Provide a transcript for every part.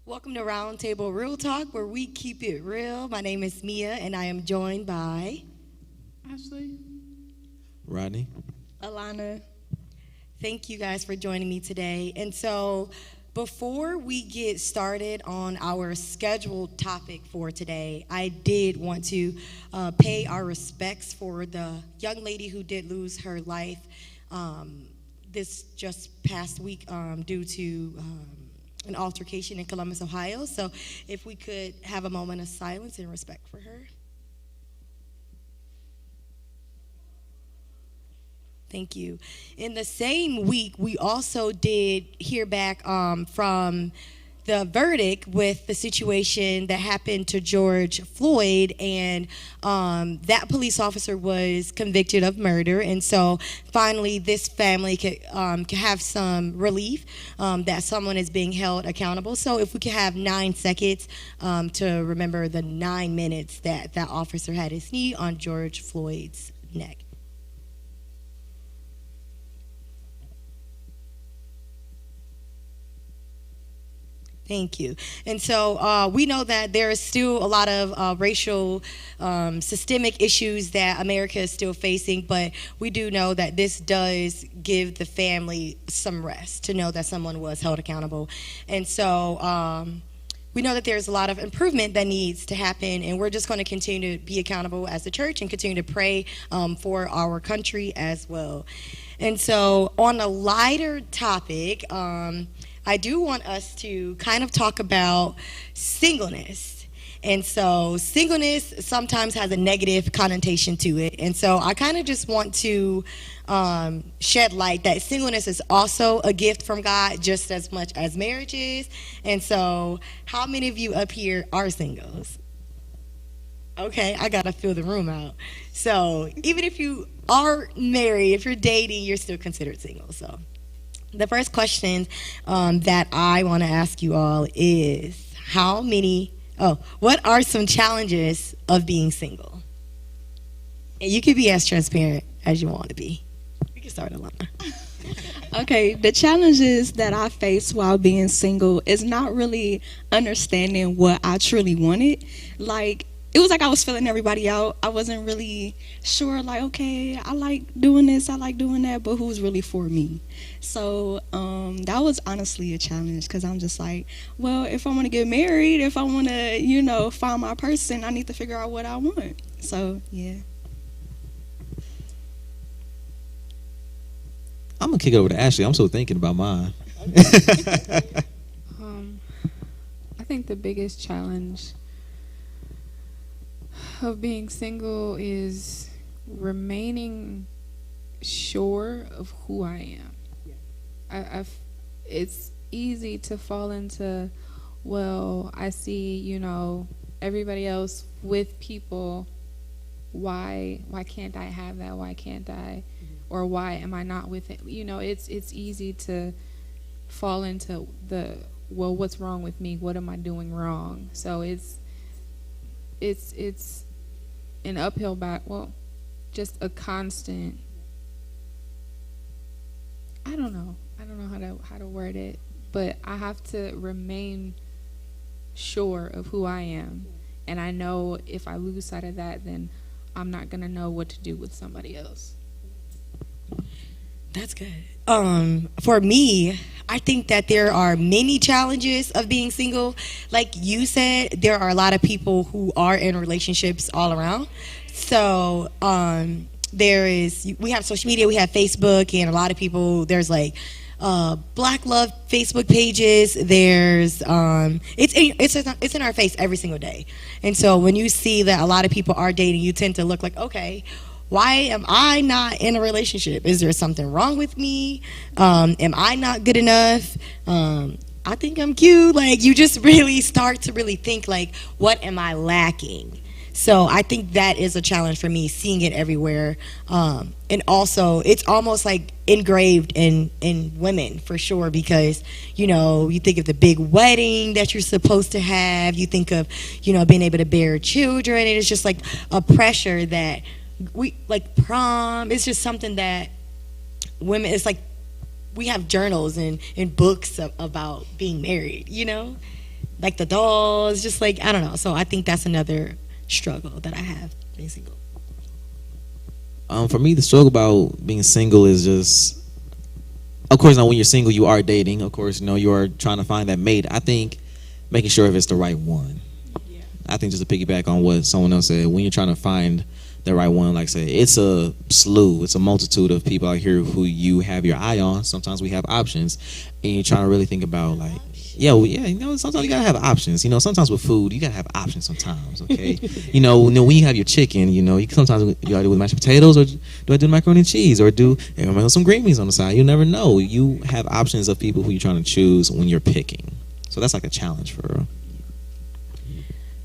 Welcome to Roundtable Real Talk, where we keep it real. My name is Mia, and I am joined by Ashley. Rodney. Alana. Thank you guys for joining me today. And so, before we get started on our scheduled topic for today, I did want to pay our respects for the young lady who did lose her life this just past week due to an altercation in Columbus, Ohio. So if we could have a moment of silence and respect for her. Thank you. In the same week, we also did hear back from the verdict with the situation that happened to George Floyd, and that police officer was convicted of murder. And so finally, this family could have some relief that someone is being held accountable. So if we could have 9 seconds to remember the 9 minutes that that officer had his knee on George Floyd's neck. Thank you. And so we know that there is still a lot of racial systemic issues that America is still facing, but we do know that this does give the family some rest to know that someone was held accountable. And so we know that there's a lot of improvement that needs to happen, and we're just going to continue to be accountable as a church and continue to pray for our country as well. And so on a lighter topic, I do want us to kind of talk about singleness. And so singleness sometimes has a negative connotation to it. And so I kind of just want to shed light that singleness is also a gift from God just as much as marriage is. And so how many of you up here are singles? Okay, I got to fill the room out. So even if you are married, if you're dating, you're still considered single. So the first question that I want to ask you all is what are some challenges of being single? And you can be as transparent as you want to be. We can start, Alana. Okay, the challenges that I faced while being single is not really understanding what I truly wanted. Like, it was like I was filling everybody out. I wasn't really sure, like, okay, I like doing this, I like doing that, but who's really for me? So that was honestly a challenge, because I'm just like, well, if I want to get married, if I want to, find my person, I need to figure out what I want. So, yeah. I'm going to kick it over to Ashley. I'm still thinking about mine. I think the biggest challenge of being single is remaining sure of who I am. Yeah. It's easy to fall into, well, I see, everybody else with people. Why can't I have that? Why can't I? Or why am I not with it? It's easy to fall into well, what's wrong with me? What am I doing wrong? So it's an uphill just a constant. I don't know how to word it, but I have to remain sure of who I am, and I know if I lose sight of that, then I'm not gonna know what to do with somebody else. That's good. For me, I think that there are many challenges of being single. Like you said, there are a lot of people who are in relationships all around. So we have social media, we have Facebook, and a lot of people, there's like Black Love Facebook pages. There's it's in our face every single day. And so when you see that a lot of people are dating, you tend to look like, okay, why am I not in a relationship? Is there something wrong with me? Am I not good enough? I think I'm cute. Like, you just really start to really think, like, what am I lacking? So I think that is a challenge for me, seeing it everywhere. And also, it's almost like engraved in women, for sure, because, you think of the big wedding that you're supposed to have. You think of, being able to bear children. And it's just like a pressure that like prom. It's just something that women, it's like we have journals and books about being married, like the dolls, just like, I don't know. So I think that's another struggle that I have being single. For me, the struggle about being single is just, of course, now when you're single, you are dating. Of course, you are trying to find that mate. I think making sure if it's the right one. Yeah. I think just to piggyback on what someone else said, when you're trying to find the right one, like I said, it's a slew, it's a multitude of people out here who you have your eye on. Sometimes we have options, and you're trying to really think about, like, sometimes you gotta have options. Sometimes with food, you gotta have options sometimes, okay? When you have your chicken, sometimes you gotta do with mashed potatoes, or do I do macaroni and cheese, or do some green beans on the side? You never know. You have options of people who you're trying to choose when you're picking. So that's like a challenge for real.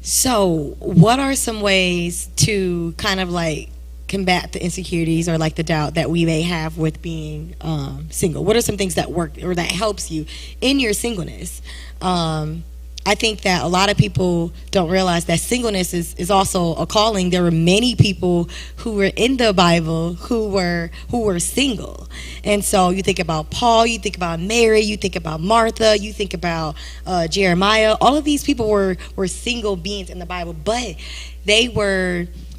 So, what are some ways to kind of like combat the insecurities or like the doubt that we may have with being single? What are some things that work or that helps you in your singleness? I think that a lot of people don't realize that singleness is also a calling. There were many people who were in the Bible who were single. And so you think about Paul, you think about Mary, you think about Martha, you think about Jeremiah. All of these people were single beings in the Bible, but they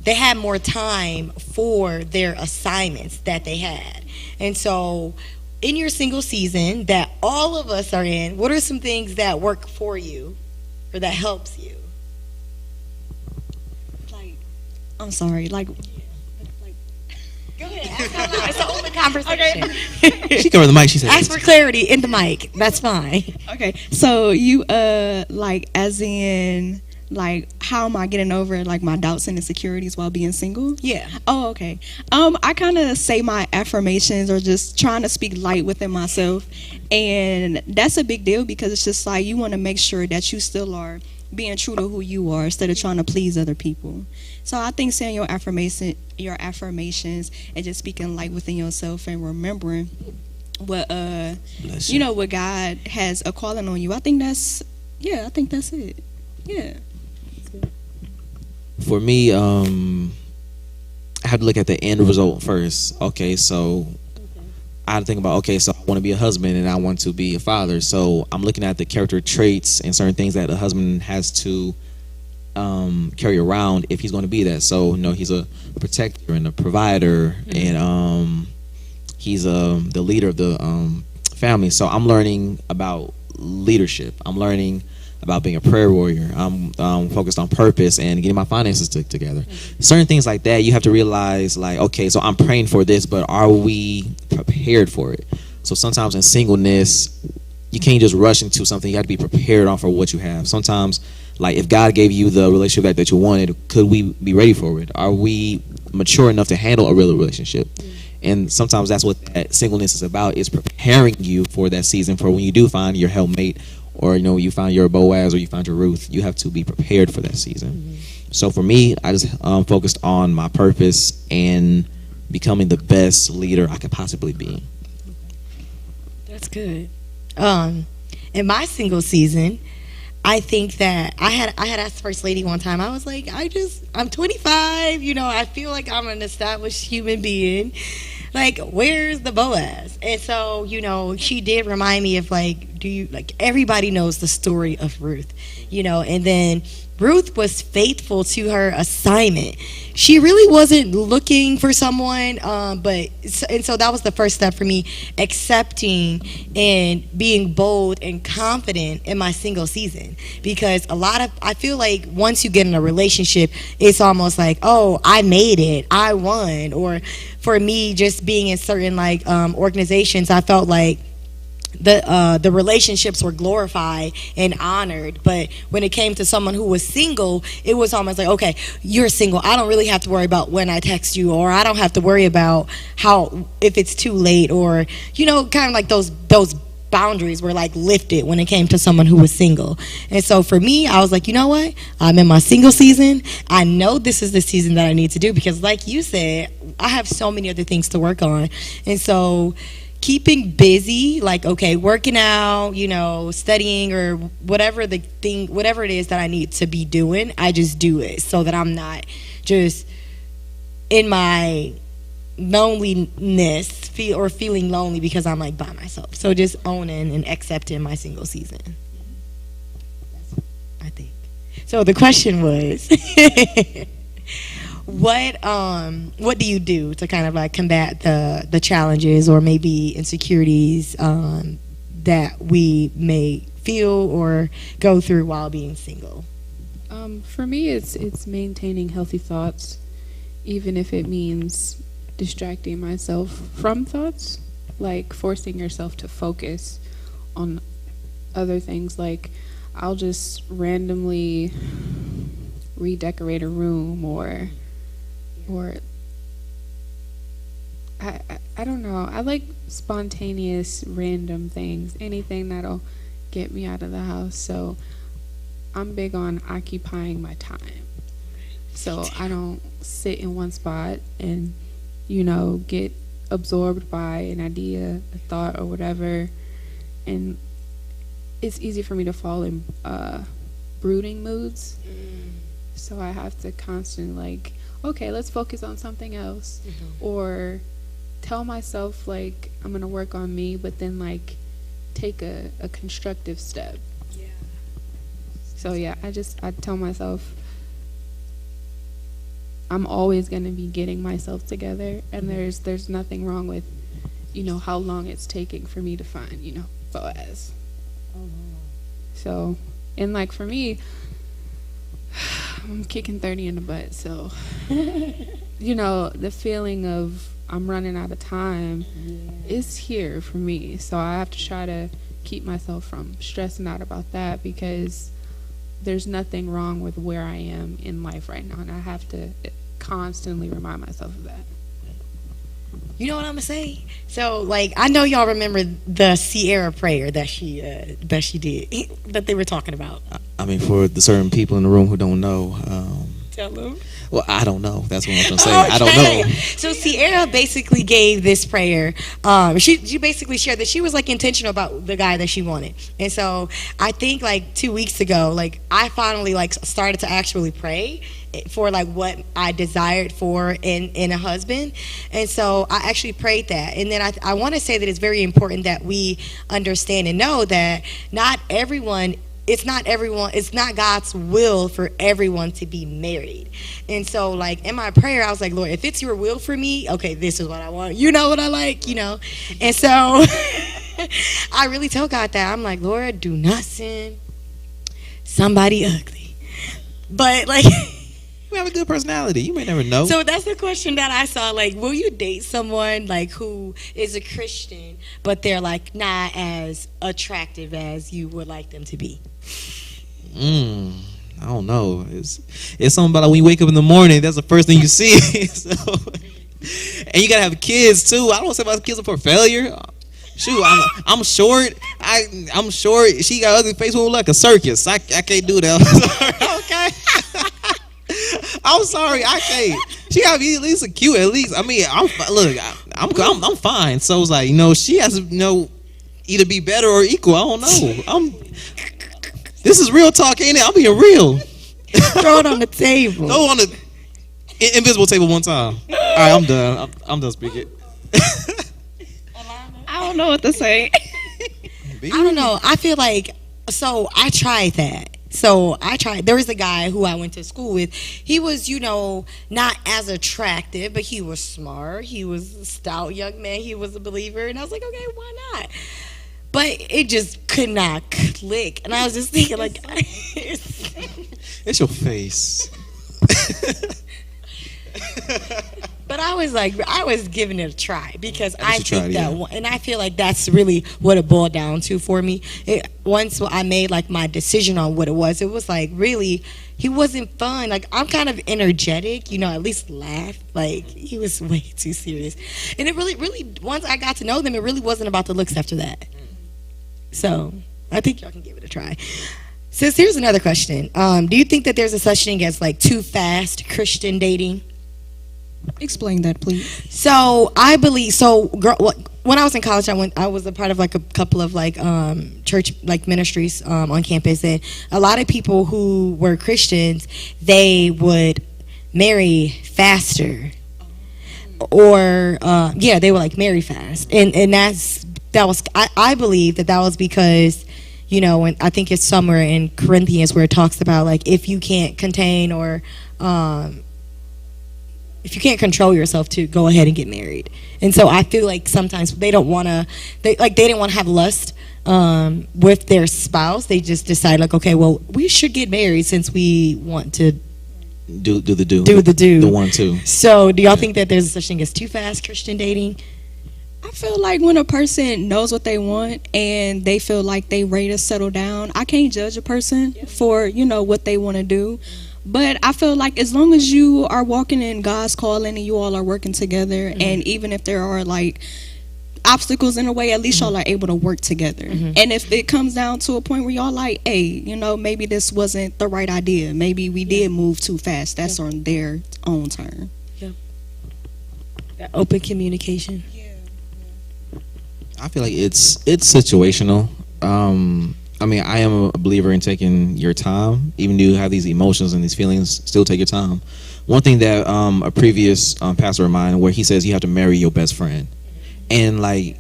had more time for their assignments that they had. And so in your single season that all of us are in, what are some things that work for you or that helps you? Like, I'm sorry, like go ahead. It's an open conversation. Okay. She covered the mic. She said, ask for clarity in the mic. That's fine. Okay, so you like, as in, like, how am I getting over like my doubts and insecurities while being single? Yeah. Oh, okay. I kind of say my affirmations or just trying to speak light within myself, and that's a big deal because it's just like you want to make sure that you still are being true to who you are instead of trying to please other people. So I think saying your affirmations and just speaking light within yourself and remembering what what God has a calling on you. I think that's it. Yeah. For me, I have to look at the end result first. Okay, so I had to think about, so I want to be a husband and I want to be a father. So I'm looking at the character traits and certain things that a husband has to carry around if he's going to be that. So, he's a protector and a provider, and he's the leader of the family. So I'm learning about leadership. I'm learning about being a prayer warrior. I'm focused on purpose and getting my finances together. Certain things like that, you have to realize, like, okay, so I'm praying for this, but are we prepared for it? So sometimes in singleness, you can't just rush into something. You have to be prepared on for what you have. Sometimes, like, if God gave you the relationship that you wanted, could we be ready for it? Are we mature enough to handle a real relationship? And sometimes that's what that singleness is about, is preparing you for that season, for when you do find your helpmate, or you find your Boaz, or you find your Ruth. You have to be prepared for that season. So for me, I just focused on my purpose and becoming the best leader I could possibly be. That's good. In my single season, I think that I had asked the First Lady one time. I was like, I'm 25. I feel like I'm an established human being. Like, where's the Boaz? And so, she did remind me of, like, everybody knows the story of Ruth, and then Ruth was faithful to her assignment. She really wasn't looking for someone, and so that was the first step for me, accepting and being bold and confident in my single season. Because I feel like once you get in a relationship, it's almost like, oh, I made it, I won. Or for me, just being in certain organizations, I felt like the relationships were glorified and honored. But when it came to someone who was single, it was almost like, okay, you're single, I don't really have to worry about when I text you, or I don't have to worry about how, if it's too late, or kind of like those boundaries were like lifted when it came to someone who was single. And so for me, I was like, you know what, I'm in my single season. I know this is the season that I need to do, because like you said, I have so many other things to work on. And so keeping busy, like, okay, working out, studying, or whatever it is that I need to be doing, I just do it, so that I'm not just in my loneliness feeling lonely because I'm like by myself. So just owning and accepting my single season. I think. So the question was, what do you do to kind of like combat the challenges or maybe insecurities that we may feel or go through while being single? For me, it's maintaining healthy thoughts, even if it means distracting myself from thoughts, like forcing yourself to focus on other things. Like, I'll just randomly redecorate a room, or I don't know. I like spontaneous, random things, anything that'll get me out of the house. So I'm big on occupying my time, so I don't sit in one spot and get absorbed by an idea, a thought, or whatever. And it's easy for me to fall in brooding moods. So I have to constantly, like, okay, let's focus on something else. Or tell myself, like, I'm going to work on me, but then, like, take a constructive step. Yeah. So, yeah, I tell myself, I'm always going to be getting myself together, and there's nothing wrong with, how long it's taking for me to find, Boaz. So, and like for me, I'm kicking 30 in the butt, so, the feeling of I'm running out of time is here for me. So I have to try to keep myself from stressing out about that, because there's nothing wrong with where I am in life right now, and I have to constantly remind myself of that. You know what I'm gonna say? So, like, I know y'all remember the Sierra prayer that she did, that they were talking about. I mean, for the certain people in the room who don't know, Tell them. well, I don't know. That's what I'm trying to say. I don't know. So Sierra basically gave this prayer. She basically shared that she was like intentional about the guy that she wanted, and so I think like 2 weeks ago, like I finally like started to actually pray for like what I desired for in a husband. And so I actually prayed that. And then I want to say that it's very important that we understand and know that it's not God's will for everyone to be married. And so like in my prayer, I was like, Lord, if it's your will for me, okay, this is what I want. You know what I like, And so I really tell God that. I'm like, Lord, do not send somebody ugly. But like, You have a good personality. You may never know. so that's the question that I saw. Like, will you date someone like who is a Christian, but they're like not as attractive as you would like them to be? I don't know. It's something about when you wake up in the morning, that's the first thing you see. So, and you gotta have kids too. I don't say my kids are for failure. Shoot, I'm short. I'm short. She got ugly face, look like a circus. I can't do that. Okay. I'm sorry, I can't. She gotta be at least cute. At least, I mean, I'm fine. So it's like, she has to, either be better or equal. I don't know. This is real talk, ain't it? I'm being real. Throw it on the table. Throw on the invisible table one time. All right, I'm done. I'm done speaking. I don't know what to say. I don't know. I feel like, so I tried that. There was a guy who I went to school with. He was, not as attractive, but he was smart. He was a stout young man. He was a believer. And I was like, okay, why not? But it just could not click. And I was just thinking, like, It's your face. But I was giving it a try because I you think tried, that yeah. one, and I feel like that's really what it boiled down to for me. Once I made like my decision on what it was like really he wasn't fun. Like I'm kind of energetic, at least laugh. Like he was way too serious, and it really once I got to know them, it really wasn't about the looks after that. So I think y'all can give it a try. Sis, here's another question. Do you think that there's a such thing as like too fast Christian dating? Explain that, please. So I believe when I was in college, I was a part of like a couple of like church like ministries on campus, and a lot of people who were Christians, they would marry faster, or they would like marry fast, and I believe that was because and I think it's somewhere in Corinthians where it talks about like if you can't contain or if you can't control yourself to go ahead and get married. And so I feel like sometimes they don't want to, they didn't want to have lust with their spouse. They just decide like, okay, well, we should get married since we want to Do the do. the one too. So do y'all think that there's such thing as too fast Christian dating? I feel like when a person knows what they want and they feel like they ready to settle down, I can't judge a person for, what they want to do. But I feel like as long as you are walking in God's calling and you all are working together, and even if there are like obstacles in the way, at least y'all are able to work together. And if it comes down to a point where y'all like, hey, maybe this wasn't the right idea. Maybe we did move too fast. That's on their own turn. That open communication. I feel like it's situational. I mean, I am a believer in taking your time, even though you have these emotions and these feelings. Still take your time. One thing that a previous pastor of mine, where he says you have to marry your best friend, and like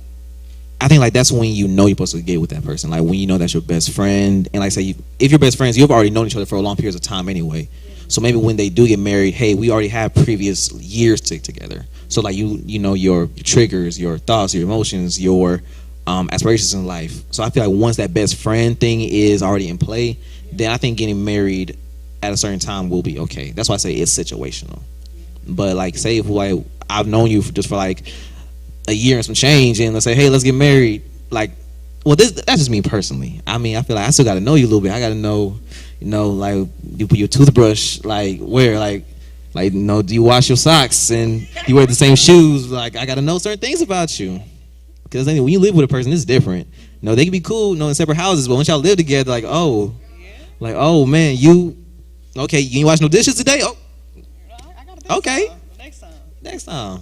I think like that's when you're supposed to get with that person. Like when you know that's your best friend, and like say if you're best friends, you've already known each other for a long periods of time anyway. So maybe when they do get married, hey, we already have previous years together. So like you know your triggers, your thoughts, your emotions, your aspirations in life. So I feel like once that best friend thing is already in play, then I think getting married at a certain time will be okay. That's why I say it's situational. But like say if like I've known you for like a year and some change, and let's say, hey, let's get married. Like, well, that's just me personally. I mean, I feel like I still got to know you a little bit. I got to know, like you put your toothbrush, like where, like do you wash your socks and you wear the same shoes? Like I got to know certain things about you. Because when you live with a person, it's different. They can be cool, in separate houses, but once y'all live together, like, oh man, you ain't wash no dishes today? Oh, okay. Next time.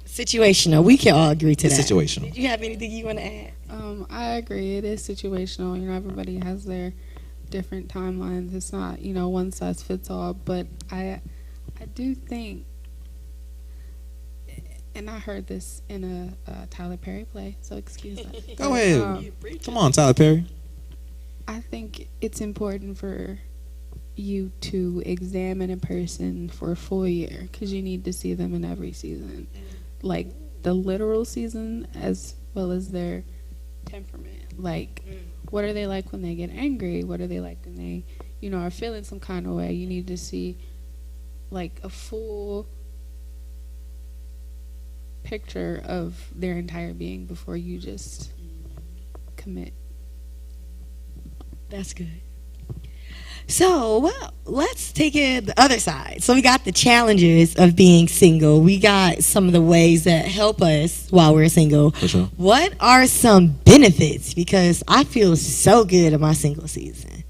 Situational. We can all agree to It's that. situational. Did you have anything you want to add? I agree. It is situational. Everybody has their different timelines. It's not, one size fits all. But I do think, and I heard this in a Tyler Perry play, so excuse that. Go ahead. Come on, Tyler Perry. I think it's important for you to examine a person for a full year because you need to see them in every season, like the literal season as well as their temperament. Like, what are they like when they get angry? What are they like when they, are feeling some kind of way? You need to see like a full picture of their entire being before you just commit. That's good. So, let's take it the other side. So we got the challenges of being single. We got some of the ways that help us while we're single. For sure. What are some benefits? Because I feel so good in my single season.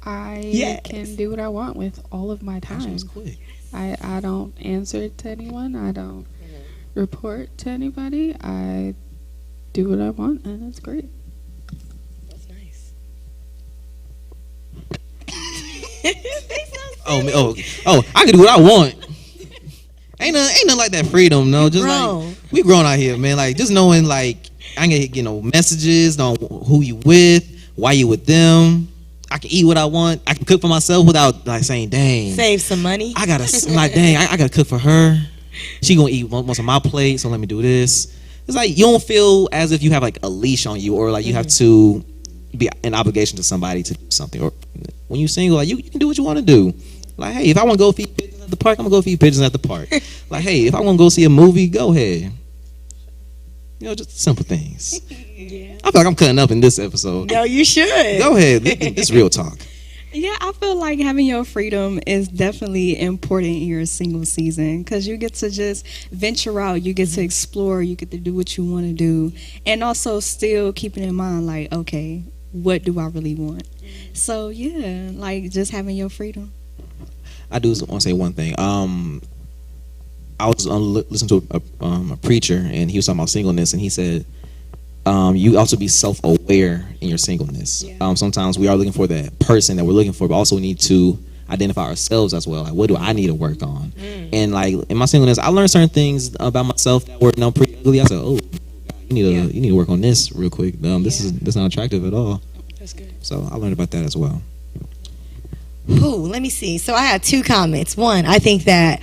I can do what I want with all of my time. Quick. I don't answer to anyone. I don't report to anybody. I do what I want, and it's great. That's nice. I can do what I want. Ain't nothing like that freedom, no. Just grown. like we grown out here, man. Like just knowing, like I ain't gonna get messages on who you with, why you with them. I can eat what I want. I can cook for myself without like saying, "Dang, Save some money. I gotta like, dang, I gotta cook for her. She gonna eat most of my plate, so let me do this." It's like you don't feel as if you have like a leash on you, or like you have to be an obligation to somebody to do something. Or when you're single, like you can do what you want to do. Like, hey, if I want to go feed pigeons in the the park, I'm gonna go feed pigeons at the park. Like, hey, if I want to go see a movie, go ahead. You know, just simple things. Yeah. I feel like I'm cutting up in this episode. No, you should. Go ahead. It's real talk. Yeah, I feel like having your freedom is definitely important in your single season because you get to just venture out, you get to explore, you get to do what you want to do, and also still keeping in mind, like, okay, what do I really want? So, yeah, like just having your freedom. I do want to say one thing. I was listening to a preacher, and he was talking about singleness, and he said, you also be self-aware in your singleness. Yeah. Sometimes we are looking for that person that we're looking for, but also need to identify ourselves as well. Like, what do I need to work on? And like in my singleness, I learned certain things about myself that were pretty ugly. I said, "Oh, God, you need to work on this real quick. This not attractive at all." That's good. So I learned about that as well. Ooh, let me see. So I had 2 comments. One, I think that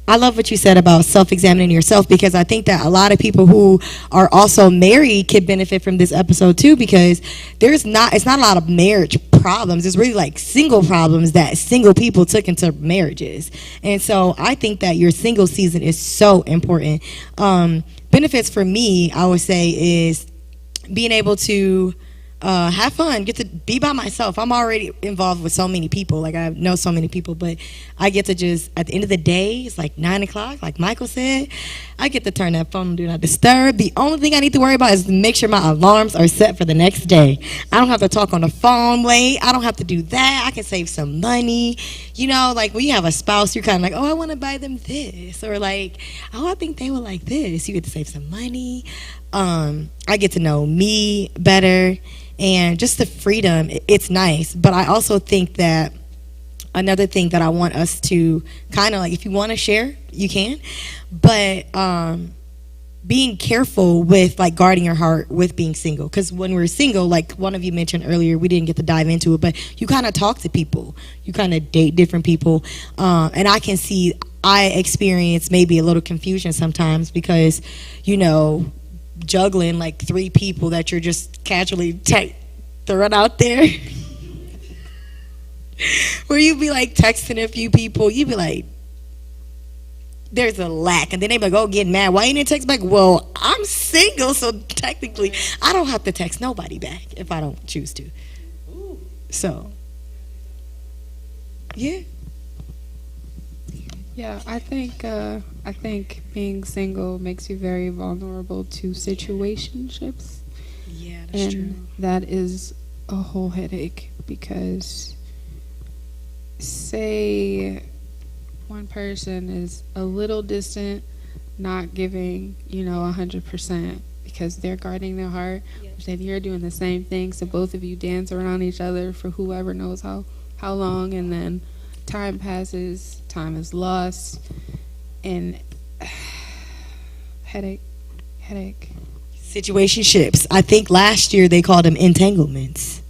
I love what you said about self-examining yourself because I think that a lot of people who are also married could benefit from this episode too because it's not a lot of marriage problems. It's really like single problems that single people took into marriages. And so I think that your single season is so important. Benefits for me, I would say, is being able to have fun, get to be by myself. I'm already involved with so many people. Like, I know so many people, but I get to just, at the end of the day, it's like 9 o'clock, like Michael said, I get to turn that phone on Do Not Disturb. The only thing I need to worry about is make sure my alarms are set for the next day. I don't have to talk on the phone late. I don't have to do that. I can save some money. You know, like when you have a spouse, you're kind of like, oh, I want to buy them this. Or like, oh, I think they would like this. You get to save some money. I get to know me better. And just the freedom, it's nice. But I also think that another thing that I want us to kind of like, if you want to share, you can. But being careful with like guarding your heart with being single. Because when we're single, like one of you mentioned earlier, we didn't get to dive into it, but you kind of talk to people. You kind of date different people. And I can see I experience maybe a little confusion sometimes because, you know, juggling like 3 people that you're just casually throwing out there. Where you be like texting a few people, you be like, there's a lack, and then they be like, oh, getting mad. Why you didn't text back? Well, I'm single, so technically I don't have to text nobody back if I don't choose to. So, yeah. Yeah, I think being single makes you very vulnerable to situationships. Yeah, And that is a whole headache because say one person is a little distant, not giving, 100% because they're guarding their heart, but then you're doing the same thing, so both of you dance around each other for whoever knows how long, and then time passes, time is lost, and headache. Situationships. I think last year they called them entanglements.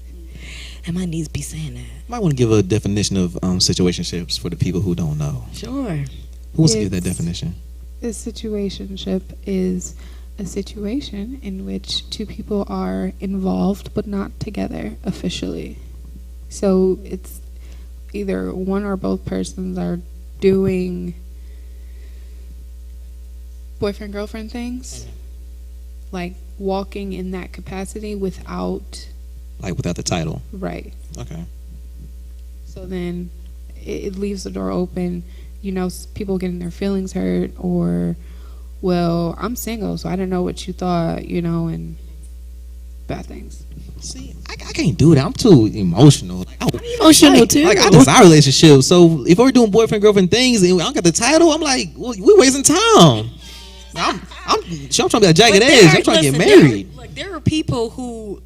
And my knees be saying that. Might want to give a definition of situationships for the people who don't know. Sure. Who wants to give that definition? A situationship is a situation in which 2 people are involved but not together officially. So it's either one or both persons are doing boyfriend-girlfriend things, like walking in that capacity without the title. Right. Okay. So then it leaves the door open, people getting their feelings hurt, or, well, I'm single, so I don't know what you thought, and bad things. See, I can't do that. I'm too emotional. I'm emotional too. Like, I desire relationships. So if we're doing boyfriend girlfriend things and I don't get the title, I'm like, well, we're wasting time. I'm trying to be a jagged edge. I'm trying to get married. There are people who.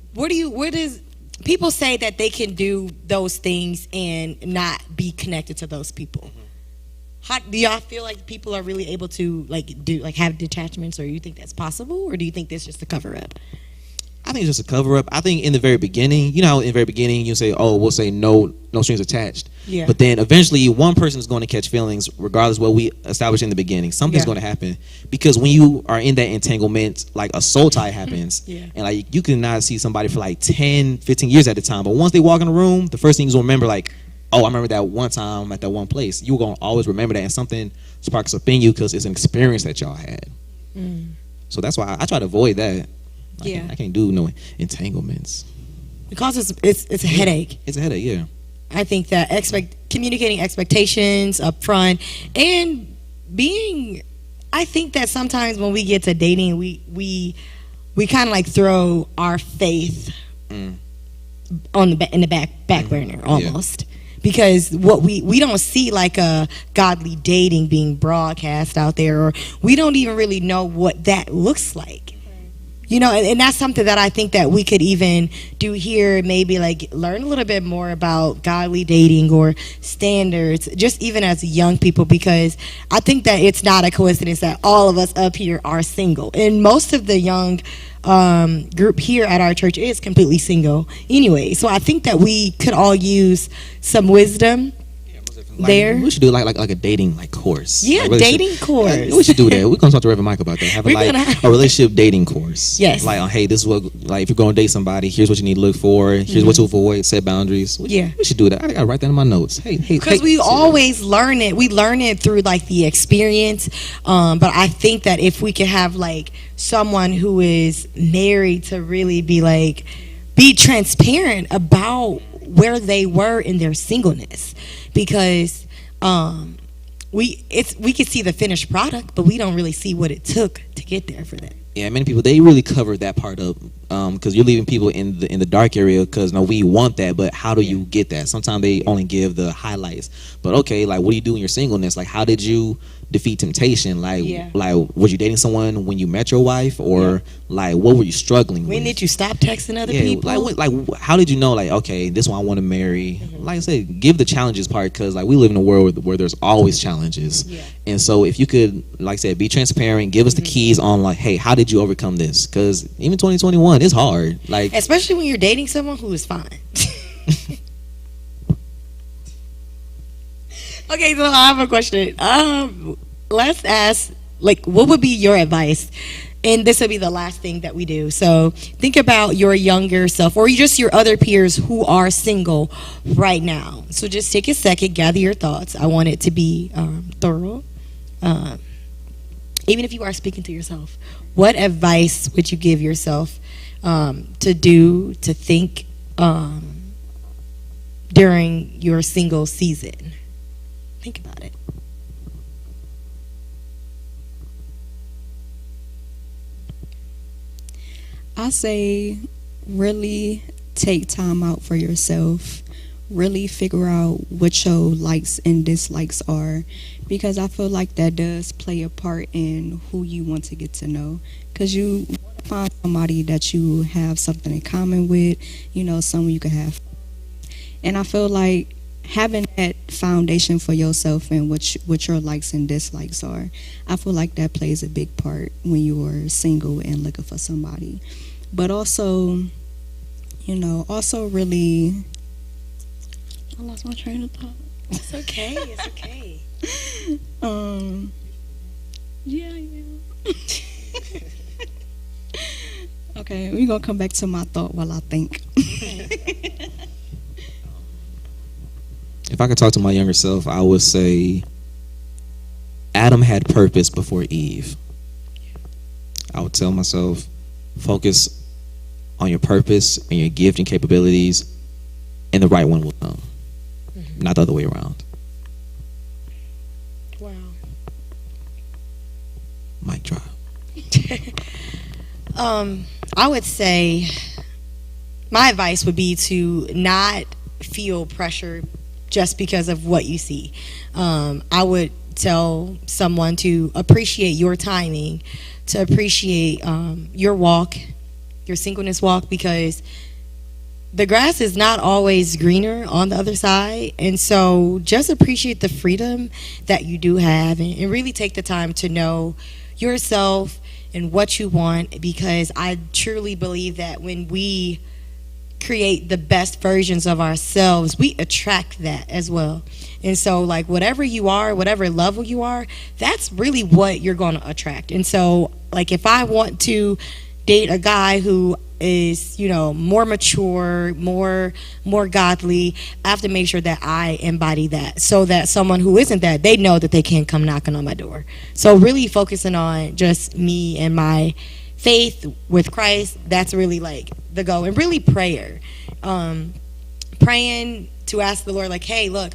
People say that they can do those things and not be connected to those people. How do y'all feel like people are really able to have detachments, or you think that's possible, or do you think that's just a cover up? I think it's just a cover up. I think in the very beginning, in the very beginning, you say, oh, we'll say no strings attached. Yeah. But then eventually one person is going to catch feelings regardless of what we established in the beginning. Something's going to happen. Because when you are in that entanglement, like a soul tie happens. Yeah. And like you can not see somebody for like 10, 15 years at a time. But once they walk in the room, the first thing you're going to remember, like, oh, I remember that one time at that one place. You're gonna always remember that, and something sparks up in you because it's an experience that y'all had. So that's why I try to avoid that. Yeah. I can't do no entanglements. Because it's a headache. It's a headache, yeah. I think that communicating expectations up front and being, I think that sometimes when we get to dating, we kind of like throw our faith on in the back burner almost. Because what we don't see like a godly dating being broadcast out there, or we don't even really know what that looks like. You know, and that's something that I think that we could even do here, maybe like learn a little bit more about godly dating or standards, just even as young people, because I think that it's not a coincidence that all of us up here are single. And most of the young group here at our church is completely single anyway. So I think that we could all use some wisdom. There, we should do like a dating course. Yeah, like, dating course. We should do that. We're gonna talk to Reverend Mike about that. Have a relationship dating course. Yes. Like, hey, this is what, like, if you're gonna date somebody, here's what you need to look for. Here's what to avoid. Set boundaries. We should do that. I gotta write that in my notes. Hey, because we always learn it. We learn it through like the experience. But I think that if we could have like someone who is married to really be transparent about where they were in their singleness, because we can see the finished product, but we don't really see what it took to get there for them. Yeah, many people, they really cover that part up, because you're leaving people in the dark area, because no, we want that, but how do you get that? Sometimes they only give the highlights, but okay, like, what do you do in your singleness? Like, how did you defeat temptation? Like, was you dating someone when you met your wife, or like, what were you struggling with? When did you stop texting other people? Like, how did you know, like, okay, this one I want to marry? Like I said, give the challenges part, because like, we live in a world where there's always challenges. And so if you could, like I said, be transparent, give us the keys on, like, hey, how did you overcome this? Because even 2021 is hard, like, especially when you're dating someone who is fine. Okay, so I have a question. Let's ask, like, what would be your advice? And this will be the last thing that we do. So think about your younger self, or just your other peers who are single right now. So just take a second, gather your thoughts. I want it to be thorough. Even if you are speaking to yourself, what advice would you give yourself to do, to think during your single season? Think about it. I say really take time out for yourself. Really figure out what your likes and dislikes are, because I feel like that does play a part in who you want to get to know. Because you want to find somebody that you have something in common with, you know, someone you can have. And I feel like having that foundation for yourself and what your likes and dislikes are, I feel like that plays a big part when you are single and looking for somebody. But also, you know, really, I lost my train of thought. It's okay. It's okay. Yeah. Okay, we're gonna come back to my thought while I think. if I could talk to my younger self, I would say Adam had purpose before Eve. I would tell myself, focus on your purpose and your gift and capabilities, and the right one will come. Not the other way around. Wow. Mic drop. I would say my advice would be to not feel pressure just because of what you see. I would tell someone to appreciate your timing, to appreciate your walk, your singleness walk, because the grass is not always greener on the other side. And so just appreciate the freedom that you do have, and really take the time to know yourself and what you want, because I truly believe that when we create the best versions of ourselves, we attract that as well. And so, like, whatever you are, whatever level you are, that's really what you're going to attract. And so, like, if I want to date a guy who is, more mature, more godly. I have to make sure that I embody that, so that someone who isn't that, they know that they can't come knocking on my door. So really focusing on just me and my faith with Christ, that's really like the goal. And really prayer. Praying to ask the Lord, like, hey, look,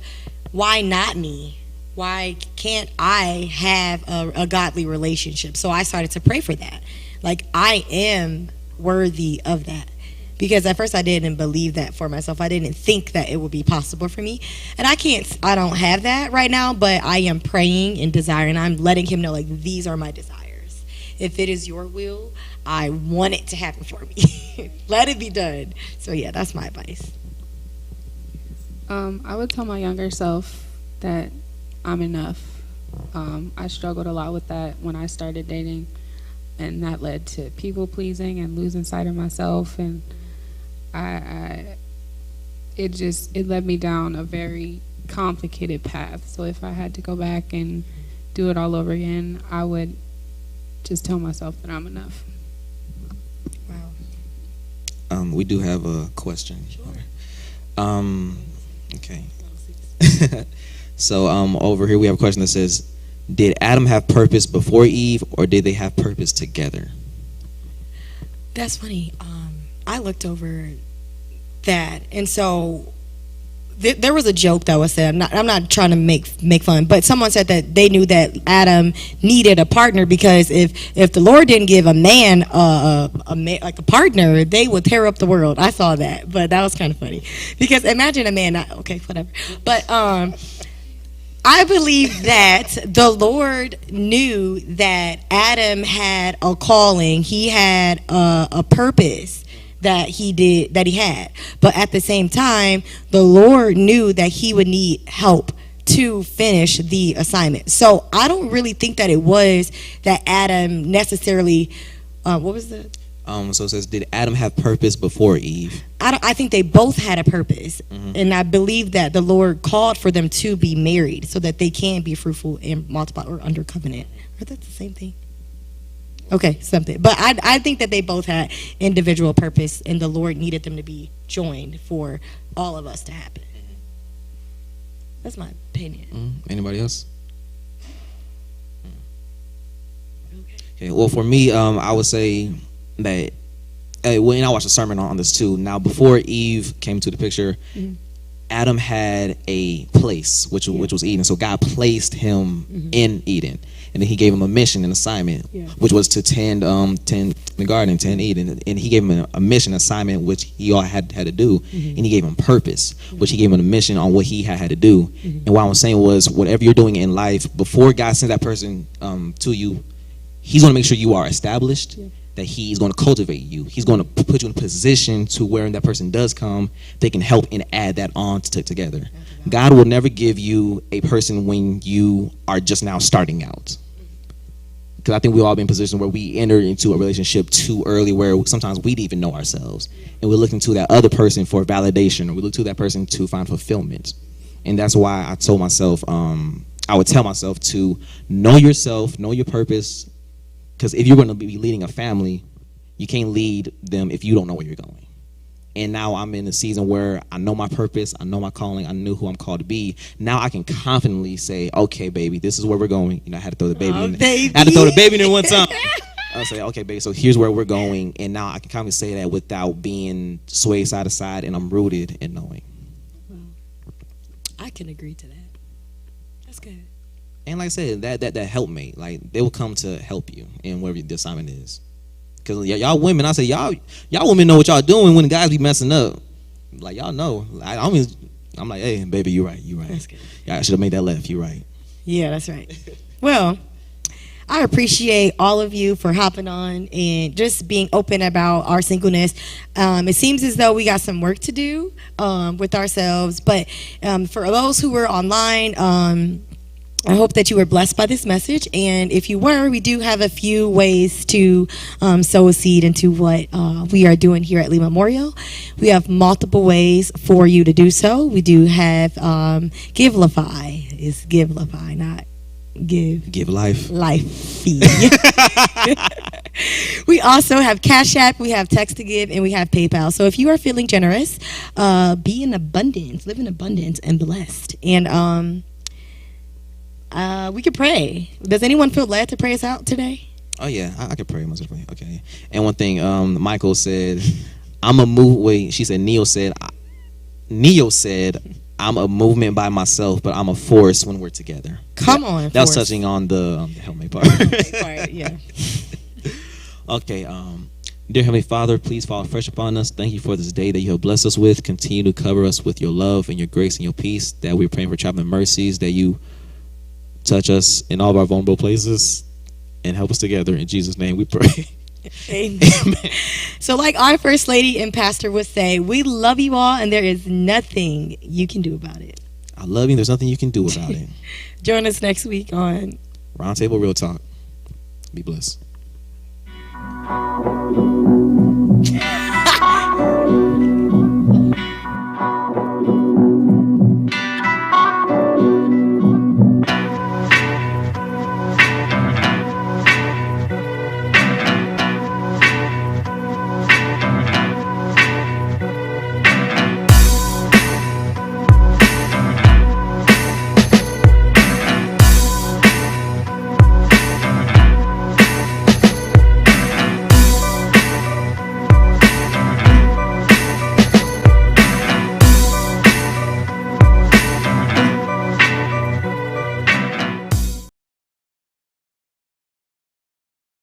why not me? Why can't I have a godly relationship? So I started to pray for that. Like, I am worthy of that. Because at first I didn't believe that for myself. I didn't think that it would be possible for me. And I don't have that right now, but I am praying and desiring. I'm letting him know, like, these are my desires. If it is your will, I want it to happen for me. Let it be done. So yeah, that's my advice. I would tell my younger self that I'm enough. I struggled a lot with that when I started dating, and that led to people pleasing and losing sight of myself, and it led me down a very complicated path. So if I had to go back and do it all over again, I would just tell myself that I'm enough. Wow. We do have a question. Okay. So over here we have a question that says, did Adam have purpose before Eve, or did they have purpose together? That's funny. I looked over that, and so there was a joke that was said. I'm not trying to make fun, but someone said that they knew that Adam needed a partner, because if the Lord didn't give a man like a partner, they would tear up the world. I saw that, but that was kind of funny, because imagine a man. Okay, whatever. But I believe that the Lord knew that Adam had a calling. He had a purpose that he had. But at the same time, the Lord knew that he would need help to finish the assignment. So I don't really think that it was that Adam necessarily, what was the? So it says, did Adam have purpose before Eve? I think they both had a purpose. And I believe that the Lord called for them to be married so that they can be fruitful and multiply, or under covenant. Or that's the same thing. Okay, something. But I think that they both had individual purpose, and the Lord needed them to be joined for all of us to happen. That's my opinion. Anybody else? Okay. Well, for me, I would say that when I watched a sermon on this too. Now, before Eve came to the picture, Adam had a place, which was Eden. So God placed him in Eden, and then He gave him a mission, an assignment, which was to tend the garden, tend Eden. And He gave him a mission, assignment, which he all had to do, and He gave him purpose, which He gave him a mission on what he had to do. And what I was saying was, whatever you're doing in life, before God sends that person to you, He's going to make sure you are established. That He's going to cultivate you. He's going to put you in a position to where when that person does come, they can help and add that on together. God will never give you a person when you are just now starting out. Because I think we've all been in positions where we enter into a relationship too early, where sometimes we didn't even know ourselves. And we're looking to that other person for validation, or we look to that person to find fulfillment. And that's why I told myself, I would tell myself to know yourself, know your purpose. Because if you're going to be leading a family, you can't lead them if you don't know where you're going. And now I'm in a season where I know my purpose, I know my calling, I know who I'm called to be. Now I can confidently say, okay, baby, this is where we're going. I had to throw the baby in. I had to throw the baby in one time. I'll say, okay, baby, so here's where we're going. And now I can confidently say that without being swayed side to side, and I'm rooted in knowing. I can agree to that. That's good. And like I said, that helpmate, like, they will come to help you in whatever the assignment is. Because y'all women, I say, y'all women know what y'all doing when the guys be messing up. Like, y'all know. I'm like, hey, baby, you're right. That's good. Yeah, I should have made that left. You're right. Yeah, that's right. Well, I appreciate all of you for hopping on and just being open about our singleness. It seems as though we got some work to do with ourselves. But for those who were online, I hope that you were blessed by this message, and if you were, we do have a few ways to sow a seed into what we are doing here at Lee Memorial. We have multiple ways for you to do so. We do have Givelify. It's Givelify, not Give life. life fee. We also have Cash App, we have Text to Give, and we have PayPal. So if you are feeling generous, be in abundance, live in abundance, and blessed. And we could pray. Does anyone feel led to pray us out today? Oh yeah, I can pray most definitely. Okay. And one thing, Michael said, I'm a move. Wait, she said. Neo said, I'm a movement by myself, but I'm a force when we're together. Come on, that was force. touching on the helmet part. Right, yeah. Okay. Dear Heavenly Father, please fall fresh upon us. Thank you for this day that you have blessed us with. Continue to cover us with your love and your grace and your peace. That we're praying for traveling mercies. That you touch us in all of our vulnerable places and help us together. In Jesus' name, we pray. Amen. So like our First Lady and Pastor would say, we love you all, and there is nothing you can do about it. I love you. There's nothing you can do about it. Join us next week on Roundtable Real Talk. Be blessed.